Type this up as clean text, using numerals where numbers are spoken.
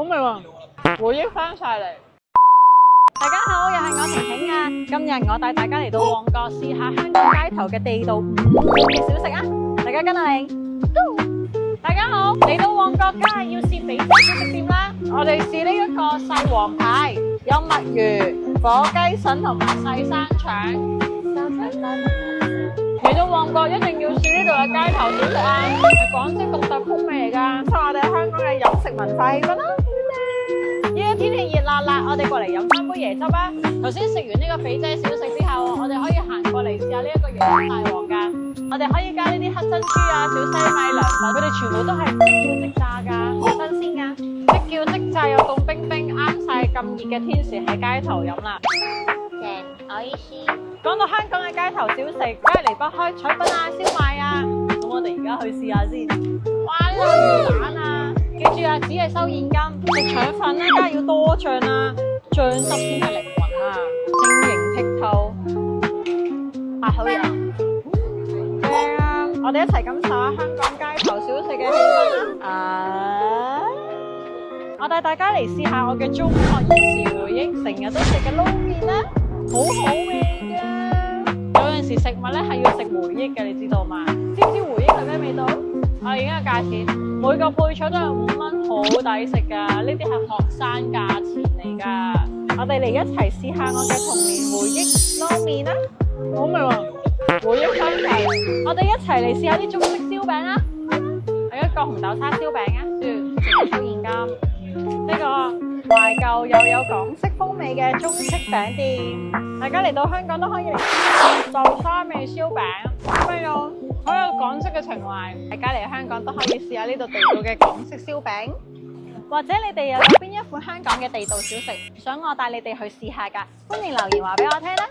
味喎，回憶翻晒嚟。大家好，又係我婷婷啊！今日我帶大家嚟到旺角試下香港街頭嘅地道5款嘅小食啊！大家跟我嚟。大家好，嚟到旺角梗係要試肥仔小食店啦！我哋試呢一個細黃牌，有墨魚、火雞腎同埋細生腸。嚟到旺角一定要試呢度嘅街頭小食啊，係廣式獨特風味嚟㗎，出我哋香港嘅飲食文化氣氛啦。依家天氣熱辣辣，我哋過嚟飲翻杯椰汁啊！頭先食完呢個肥仔小食之後，我哋可以行過嚟試下呢一個椰汁大王㗎。我哋可以加呢啲黑珍珠啊、小西米涼粉，佢哋全部都係即叫即炸㗎，好新鮮㗎，即叫即炸又凍冰冰，啱晒咁熱嘅天時喺街頭飲啦。正，我意思。講到香港嘅街頭小食，梗係離不開腸粉啊、燒賣啊。咁我哋而家去試下先。哇！呢個魚蛋啊，記住啊，只係收現金。食腸粉咧，梗係要多醬啦，醬汁先係靈魂啊，晶瑩剔透。啊，好嘢！正啊！我哋一齊感受下香港街頭小食嘅氣氛啦。我帶大家嚟試下我嘅中學兒時回憶，成日都食嘅撈麵啦，好好味㗎！有陣時食物咧係要食回憶嘅，你知道嘛？知唔知回憶係咩味道？我而家嘅價錢，每個配菜都係5蚊，好抵食㗎！呢啲係學生價錢嚟㗎。我哋嚟一齊試下我嘅童年回憶撈麵啦，好味喎！回憶翻嚟，我哋一齊嚟試下啲中式燒餅啦。係一個紅豆沙燒餅啊，仲要收現金。呢個懷舊又有港式風味嘅中式餅店，大家嚟到香港都可以嚟試豆沙味燒餅，咩咯？好有港式嘅情懷。大家嚟香港都可以試下呢度地道嘅港式燒餅，或者你哋又有邊一款香港嘅地道小食，想我帶你哋去試下㗎？歡迎留言話俾我聽啦！